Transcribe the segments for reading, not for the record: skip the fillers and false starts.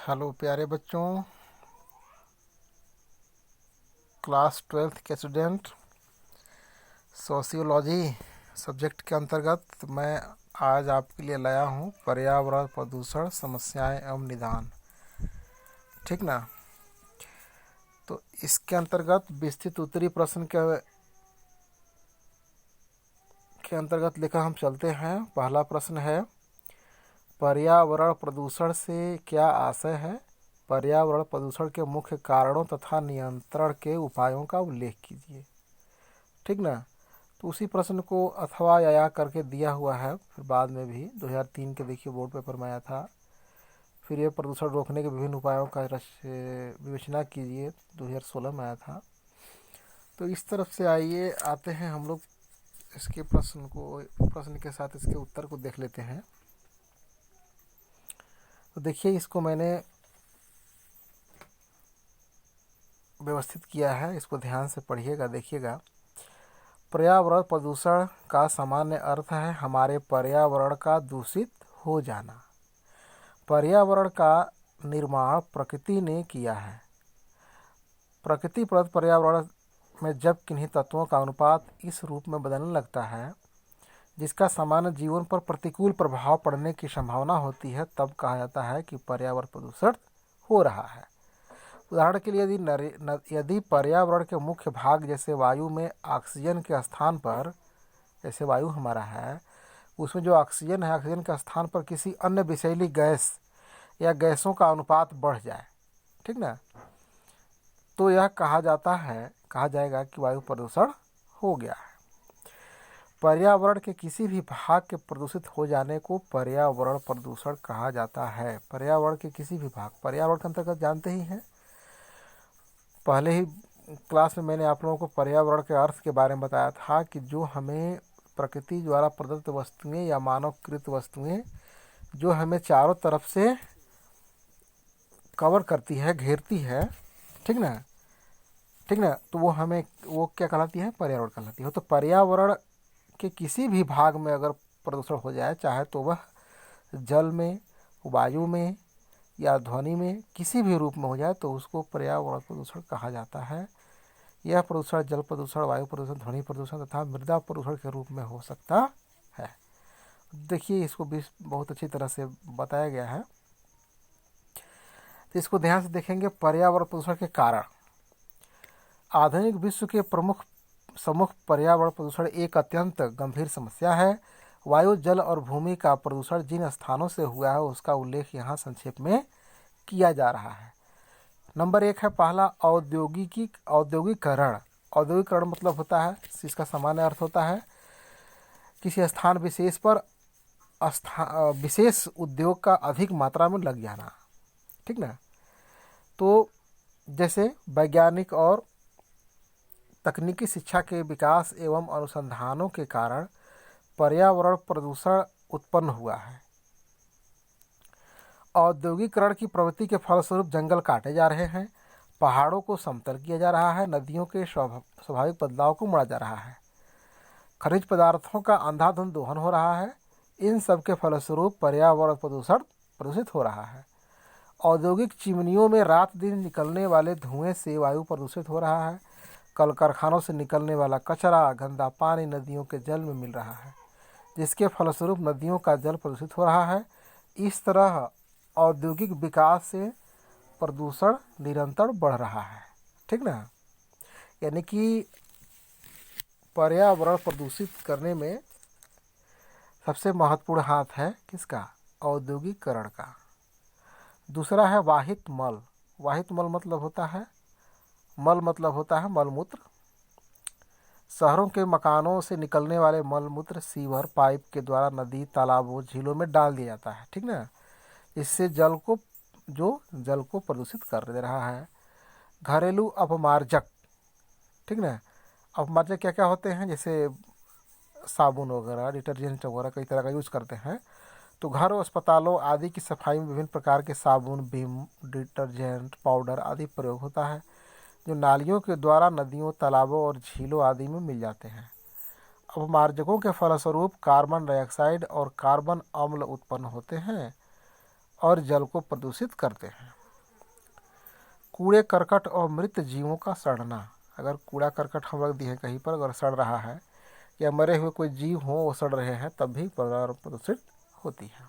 Hello प्यारे बच्चों, class 12th के स्टूडेंट। सोशियोलॉजी सब्जेक्ट के अंतर्गत मैं आज आपके लिए लाया हूँ पर्यावरण प्रदूषण समस्याएं एवं निदान। ठीक ना। तो इसके अंतर्गत विस्तृत उत्तरी प्रश्न के अंतर्गत लेकर हम चलते हैं। पहला प्रश्न है, पर्यावरण प्रदूषण से क्या आशय है? पर्यावरण प्रदूषण के मुख्य कारणों तथा नियंत्रण के उपायों का उल्लेख कीजिए। ठीक ना। तो उसी प्रश्न को अथवा या करके दिया हुआ है। फिर बाद में भी 2003 के देखिए बोर्ड पेपर में आया था। फिर ये प्रदूषण रोकने के विभिन्न उपायों का विवेचना कीजिए, 2016 में आया था। तो इस तरफ से आते हैं हम लोग इसके प्रश्न के साथ इसके उत्तर को देख लेते हैं। तो देखिए, इसको मैंने व्यवस्थित किया है, इसको ध्यान से पढ़िएगा, देखिएगा। पर्यावरण प्रदूषण का सामान्य अर्थ है हमारे पर्यावरण का दूषित हो जाना। पर्यावरण का निर्माण प्रकृति ने किया है। प्रकृति प्रदत्त पर्यावरण में जब किन्हीं तत्वों का अनुपात इस रूप में बदलने लगता है जिसका सामान्य जीवन पर प्रतिकूल प्रभाव पड़ने की संभावना होती है, तब कहा जाता है कि पर्यावरण प्रदूषण हो रहा है। उदाहरण के लिए यदि पर्यावरण के मुख्य भाग जैसे वायु में ऑक्सीजन के स्थान पर, जैसे वायु हमारा है, उसमें जो ऑक्सीजन है, ऑक्सीजन के स्थान पर किसी अन्य विषैली गैस या गैसों का अनुपात बढ़ जाए, ठीक ना, तो यह कहा जाएगा कि वायु प्रदूषण हो गया है। पर्यावरण के किसी भी भाग के प्रदूषित हो जाने को पर्यावरण प्रदूषण कहा जाता है। पर्यावरण के किसी भी भाग, पर्यावरण के अंतर्गत जानते ही हैं, पहले ही क्लास में मैंने आप लोगों को पर्यावरण के अर्थ के बारे में बताया था कि जो हमें प्रकृति द्वारा प्रदत्त वस्तुएं या मानवकृत वस्तुएं जो हमें चारों तरफ से कवर करती है, घेरती है, ठीक ना, तो वो क्या कहलाती है? पर्यावरण कहलाती है। तो पर्यावरण के किसी भी भाग में अगर प्रदूषण हो जाए, चाहे तो वह जल में, वायु में या ध्वनि में किसी भी रूप में हो जाए, तो उसको पर्यावरण प्रदूषण कहा जाता है। यह प्रदूषण जल प्रदूषण, वायु प्रदूषण, ध्वनि प्रदूषण तथा मृदा प्रदूषण के रूप में हो सकता है। देखिए, इसको भी बहुत अच्छी तरह से बताया गया है। तो इसको ध्यान से देखेंगे। पर्यावरण प्रदूषण के कारण। आधुनिक विश्व के प्रमुख पर्यावरण प्रदूषण एक अत्यंत गंभीर समस्या है। वायु, जल और भूमि का प्रदूषण जिन स्थानों से हुआ है उसका उल्लेख यहाँ संक्षेप में किया जा रहा है। नंबर 1 है पहला, औद्योगिकरण। औद्योगिकरण मतलब होता है, इसका सामान्य अर्थ होता है किसी स्थान विशेष पर विशेष उद्योग का अधिक मात्रा में लग जाना, ठीक ना। तो जैसे वैज्ञानिक और तकनीकी शिक्षा के विकास एवं अनुसंधानों के कारण पर्यावरण प्रदूषण उत्पन्न हुआ है। औद्योगिकरण की प्रवृत्ति के फलस्वरूप जंगल काटे जा रहे हैं, पहाड़ों को समतल किया जा रहा है, नदियों के स्वाभाविक बदलाव को मोड़ा जा रहा है, खनिज पदार्थों का अंधाधुंध दोहन हो रहा है। इन सब के फलस्वरूप पर्यावरण प्रदूषित हो रहा है। औद्योगिक चिमनियों में रात दिन निकलने वाले धुएं से वायु प्रदूषित हो रहा है। कल कारखानों से निकलने वाला कचरा, गंदा पानी नदियों के जल में मिल रहा है, जिसके फलस्वरूप नदियों का जल प्रदूषित हो रहा है। इस तरह औद्योगिक विकास से प्रदूषण निरंतर बढ़ रहा है, ठीक ना। यानी कि पर्यावरण प्रदूषित करने में सबसे महत्वपूर्ण हाथ है किसका? औद्योगिकरण का। दूसरा है वाहित मल। वाहित मल मतलब होता है मलमूत्र। शहरों के मकानों से निकलने वाले मलमूत्र सीवर पाइप के द्वारा नदी, तालाबों, झीलों में डाल दिया जाता है, ठीक ना। इससे जल को प्रदूषित कर दे रहा है। घरेलू अपमार्जक, ठीक ना। अपमार्जक क्या क्या होते हैं? जैसे साबुन वगैरह, डिटर्जेंट वगैरह कई तरह का यूज करते हैं। तो घर और अस्पतालों आदि की सफाई में विभिन्न प्रकार के साबुन, विम, डिटर्जेंट, पाउडर आदि प्रयोग होता है, जो नालियों के द्वारा नदियों, तालाबों और झीलों आदि में मिल जाते हैं। अपमार्जकों के फलस्वरूप कार्बन डाइऑक्साइड और कार्बन अम्ल उत्पन्न होते हैं और जल को प्रदूषित करते हैं। कूड़े करकट और मृत जीवों का सड़ना। अगर कूड़ा करकट हम रख दिए कहीं पर, अगर सड़ रहा है या मरे हुए कोई जीव हो वो सड़ रहे हैं, तब भी पर्यावरण प्रदूषित होती है।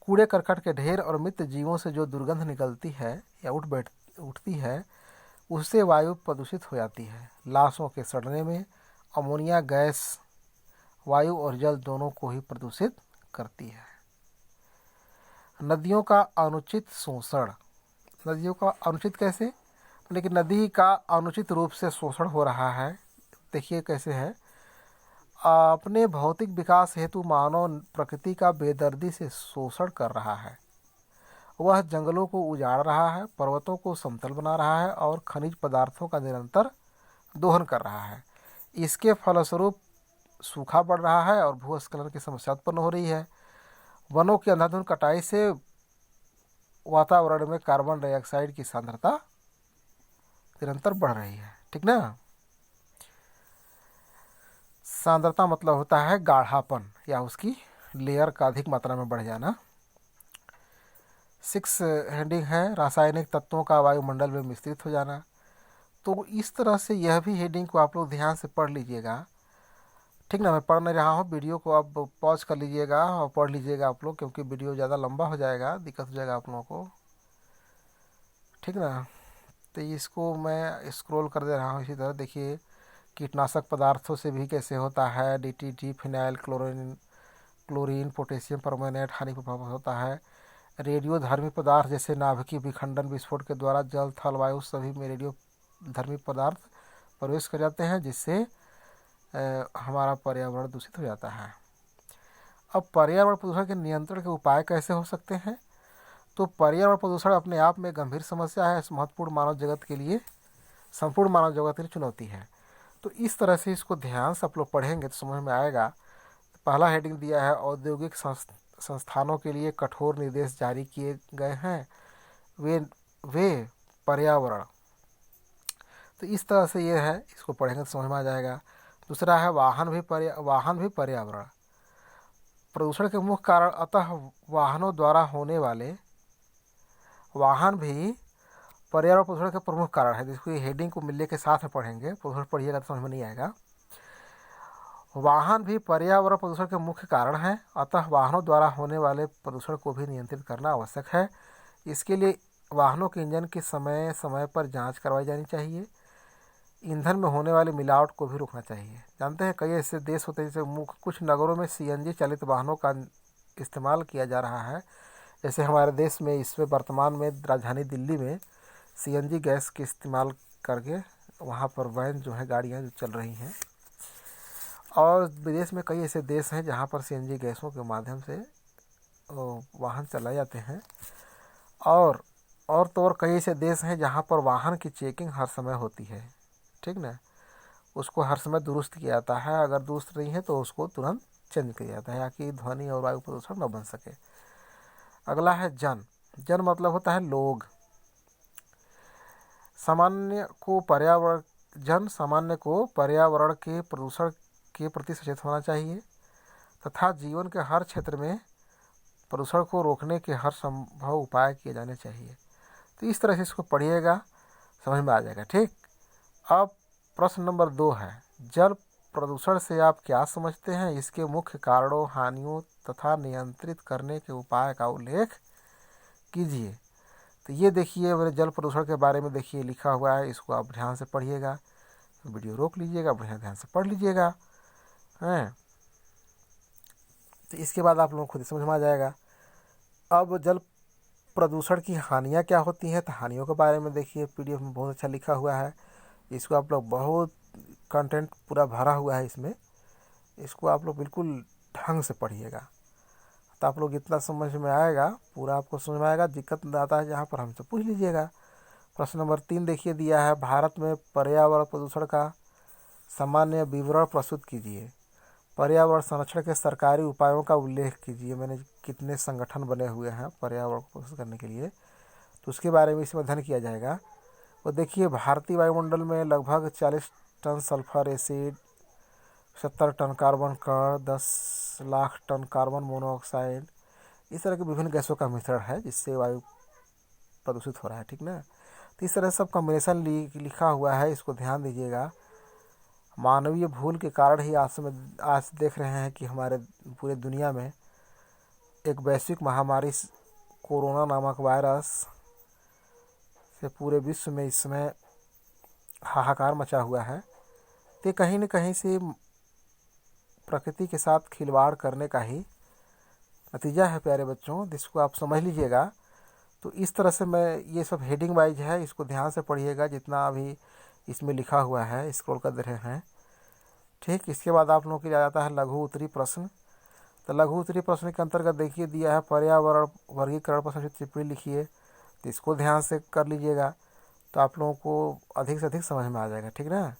कूड़े करकट के ढेर और मृत जीवों से जो दुर्गंध निकलती है या उठती है, उससे वायु प्रदूषित हो जाती है। लाशों के सड़ने में अमोनिया गैस वायु और जल दोनों को ही प्रदूषित करती है। नदियों का अनुचित शोषण। नदियों का अनुचित कैसे? लेकिन नदी का अनुचित रूप से शोषण हो रहा है। देखिए कैसे है। अपने भौतिक विकास हेतु मानव प्रकृति का बेदर्दी से शोषण कर रहा है। वह जंगलों को उजाड़ रहा है, पर्वतों को समतल बना रहा है और खनिज पदार्थों का निरंतर दोहन कर रहा है। इसके फलस्वरूप सूखा बढ़ रहा है और भूस्खलन की समस्या उत्पन्न हो रही है। वनों की अंधाधुंध कटाई से वातावरण में कार्बन डाइऑक्साइड की सांद्रता निरंतर बढ़ रही है। ठीक ना। सांद्रता मतलब होता है गाढ़ापन या उसकी लेयर का अधिक मात्रा में बढ़ जाना। 6 हेडिंग है रासायनिक तत्वों का वायुमंडल में मिश्रित हो जाना। तो इस तरह से यह भी हेडिंग को आप लोग ध्यान से पढ़ लीजिएगा। ठीक ना। मैं पढ़ नहीं रहा हूँ, वीडियो को आप पॉज कर लीजिएगा और पढ़ लीजिएगा आप लोग, क्योंकि वीडियो ज़्यादा लंबा हो जाएगा, दिक्कत हो जाएगा आप लोगों को। ठीक ना। तो इसको मैं स्क्रॉल कर दे रहा हूँ। इसी तरह देखिए कीटनाशक पदार्थों से भी कैसे होता है। DDT, phenyl chlorine potassium permanganate हानि प्रभाव होता है। रेडियोधर्मी पदार्थ जैसे नाभिकीय विखंडन विस्फोट के द्वारा जल थल वायु सभी में रेडियोधर्मी पदार्थ प्रवेश कर जाते हैं, जिससे हमारा पर्यावरण दूषित हो जाता है। अब पर्यावरण प्रदूषण के नियंत्रण के उपाय कैसे हो सकते हैं? तो पर्यावरण प्रदूषण अपने आप में गंभीर समस्या है। इस महत्वपूर्ण मानव जगत के लिए, संपूर्ण मानव जगत के लिए चुनौती है। तो इस तरह से इसको ध्यान से आप लोग पढ़ेंगे तो समझ में आएगा। पहला हेडिंग दिया है औद्योगिक संस्थानों के लिए कठोर निर्देश जारी किए गए हैं, वे पर्यावरण। तो इस तरह से ये है, इसको पढ़ेंगे तो समझ में आ जाएगा। दूसरा है वाहन भी पर्यावरण प्रदूषण के मुख्य कारण। अतः वाहन भी पर्यावरण प्रदूषण के प्रमुख कारण है। जिसको ये हेडिंग को मिलने के साथ में पढ़ेंगे, प्रदूषण पढ़िएगा तो समझ में नहीं आएगा। वाहन भी पर्यावरण प्रदूषण के मुख्य कारण हैं, अतः वाहनों द्वारा होने वाले प्रदूषण को भी नियंत्रित करना आवश्यक है। इसके लिए वाहनों के इंजन की समय समय पर जांच करवाई जानी चाहिए। ईंधन में होने वाली मिलावट को भी रोकना चाहिए। जानते हैं कई ऐसे देश होते हैं जैसे कुछ नगरों में CNG चालित वाहनों का इस्तेमाल किया जा रहा है। जैसे हमारे देश में इसमें वर्तमान में राजधानी दिल्ली में CNG गैस के इस्तेमाल करके वहाँ पर वैन जो है, गाड़ियाँ जो चल रही हैं। और विदेश में कई ऐसे देश हैं जहाँ पर CNG गैसों के माध्यम से वाहन चलाए जाते हैं। और तो और कई ऐसे देश हैं जहाँ पर वाहन की चेकिंग हर समय होती है। ठीक ना। उसको हर समय दुरुस्त किया जाता है। अगर दुरुस्त नहीं है तो उसको तुरंत चेंज किया जाता है, ताकि ध्वनि और वायु प्रदूषण न बन सके। अगला है जन मतलब होता है लोग। सामान्य को पर्यावरण के प्रदूषण के प्रति सचेत होना चाहिए तथा जीवन के हर क्षेत्र में प्रदूषण को रोकने के हर संभव उपाय किए जाने चाहिए। तो इस तरह से इसको पढ़िएगा, समझ में आ जाएगा। ठीक। अब प्रश्न नंबर 2 है, जल प्रदूषण से आप क्या समझते हैं? इसके मुख्य कारणों, हानियों तथा नियंत्रित करने के उपाय का उल्लेख कीजिए। तो ये देखिए मेरे जल प्रदूषण के बारे में देखिए लिखा हुआ है। इसको आप ध्यान से पढ़िएगा, वीडियो रोक लीजिएगा, बढ़िया ध्यान से पढ़ लीजिएगा हैं। तो इसके बाद आप लोगों को खुद समझ में आ जाएगा। अब जल प्रदूषण की हानियाँ क्या होती हैं? तो हानियों के बारे में देखिए PDF में बहुत अच्छा लिखा हुआ है। इसको आप लोग, बहुत कंटेंट पूरा भरा हुआ है इसमें, इसको आप लोग बिल्कुल ढंग से पढ़िएगा तो आप लोग इतना समझ में आएगा, पूरा आपको समझ में आएगा। दिक्कत आता है जहाँ पर हमसे पूछ लीजिएगा। प्रश्न नंबर 3 देखिए दिया है, भारत में पर्यावरण प्रदूषण का सामान्य विवरण प्रस्तुत कीजिए। पर्यावरण संरक्षण के सरकारी उपायों का उल्लेख कीजिए। मैंने कितने संगठन बने हुए हैं पर्यावरण को प्रदूषित करने के लिए, तो उसके बारे में इसमें अध्ययन किया जाएगा। और देखिए भारतीय वायुमंडल में लगभग 40 ton sulphur acid, 70 ton carbon कण, 10 लाख टन कार्बन मोनोऑक्साइड, इस तरह के विभिन्न गैसों का मिश्रण है, जिससे वायु प्रदूषित हो रहा है, ठीक ना। तो इस तरह सब कॉम्बिनेशन लिखा हुआ है, इसको ध्यान दीजिएगा। मानवीय भूल के कारण ही आज देख रहे हैं कि हमारे पूरे दुनिया में एक वैश्विक महामारी कोरोना नामक वायरस से पूरे विश्व में इस समय हाहाकार मचा हुआ है। तो कहीं न कहीं से प्रकृति के साथ खिलवाड़ करने का ही नतीजा है प्यारे बच्चों, जिसको आप समझ लीजिएगा। तो इस तरह से मैं ये सब हेडिंग वाइज है, इसको ध्यान से पढ़िएगा जितना अभी इसमें लिखा हुआ है, स्क्रॉल कर दे रहे हैं, ठीक। इसके बाद आप लोगों के लिए आ जाता है लघु उत्तरी प्रश्न। तो लघु उत्तरी प्रश्न के अंतर्गत देखिए दिया है पर्यावरण वर्गीकरण पर संक्षिप्त टिप्पणी लिखिए। तो इसको ध्यान से कर लीजिएगा, तो आप लोगों को अधिक से अधिक समझ में आ जाएगा, ठीक ना।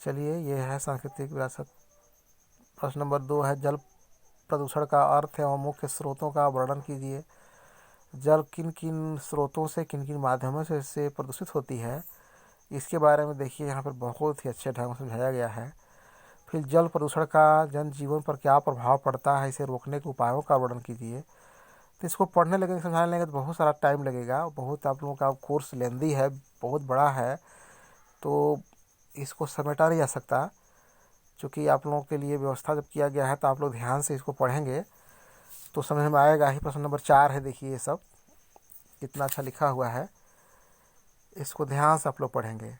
चलिए, ये है सांस्कृतिक विरासत। प्रश्न नंबर 2 है जल प्रदूषण का अर्थ एवं मुख्य स्रोतों का वर्णन कीजिए। जल किन किन स्रोतों से, किन किन माध्यमों से इससे प्रदूषित होती है, इसके बारे में देखिए यहाँ पर बहुत ही अच्छे ढंग से समझाया गया है। फिर जल प्रदूषण का जनजीवन पर क्या प्रभाव पड़ता है, इसे रोकने के उपायों का वर्णन कीजिए। तो इसको पढ़ने लगेंगे, समझाने लगेंगे तो बहुत सारा टाइम लगेगा, बहुत आप लोगों का कोर्स लेंदी है, बहुत बड़ा है, तो इसको समेटा नहीं जा सकता। चूँकि आप लोगों के लिए व्यवस्था जब किया गया है तो आप लोग ध्यान से इसको पढ़ेंगे तो समझ में आएगा ही। प्रश्न नंबर 4 है, देखिए ये सब कितना अच्छा लिखा हुआ है, इसको ध्यान से आप लोग पढ़ेंगे,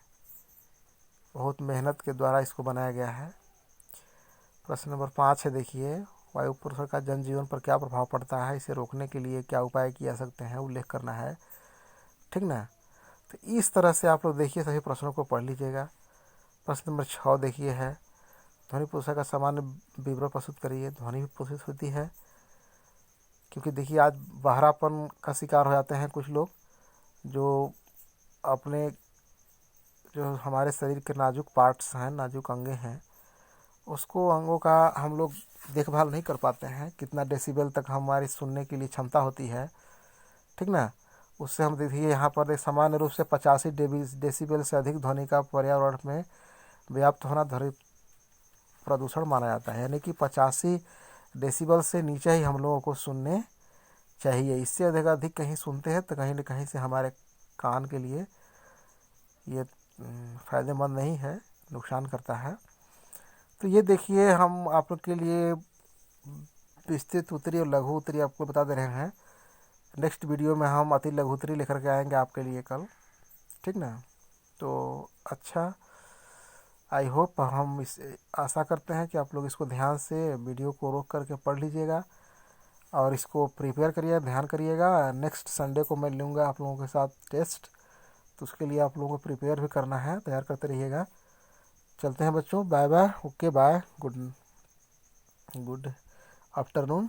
बहुत मेहनत के द्वारा इसको बनाया गया है। प्रश्न नंबर 5 है, देखिए वायु प्रदूषण का जनजीवन पर क्या प्रभाव पड़ता है, इसे रोकने के लिए क्या उपाय किए जा सकते हैं, उल्लेख करना है, ठीक ना। तो इस तरह से आप लोग देखिए सभी प्रश्नों को पढ़ लीजिएगा। प्रश्न नंबर 6 देखिए है ध्वनि प्रदूषण का सामान्य विवरण प्रस्तुत करिए। ध्वनि भी प्रदूषित होती है, क्योंकि देखिए आज बहरापन का शिकार हो जाते हैं कुछ लोग, जो अपने जो हमारे शरीर के नाजुक पार्ट्स हैं, नाजुक अंगे हैं, उसको अंगों का हम लोग देखभाल नहीं कर पाते हैं, कितना डेसिबल तक हमारी सुनने के लिए क्षमता होती है, ठीक ना। उससे हम देखिए यहाँ पर सामान्य रूप से 85 डेसिबल से अधिक ध्वनि का पर्यावरण में व्याप्त होना ध्वनि प्रदूषण माना जाता है। यानी कि 85 डेसिबल से नीचे ही हम लोगों को सुनने चाहिए। इससे अधिक कहीं सुनते हैं तो कहीं न कहीं से हमारे कान के लिए ये फ़ायदेमंद नहीं है, नुकसान करता है। तो ये देखिए हम आप लोग के लिए विस्तृत उत्तरी और लघु उत्तरी आपको बता दे रहे हैं। नेक्स्ट वीडियो में हम अति लघु उत्तरी लेकर के आएंगे आपके लिए कल, ठीक ना। तो अच्छा, आई होप हम इस आशा करते हैं कि आप लोग इसको ध्यान से वीडियो को रोक करके पढ़ लीजिएगा और इसको प्रिपेयर करिए, ध्यान करिएगा। नेक्स्ट संडे को मैं लूँगा आप लोगों के साथ टेस्ट, तो उसके लिए आप लोगों को प्रिपेयर भी करना है, तैयार करते रहिएगा। चलते हैं बच्चों, bye bye, okay bye, good afternoon.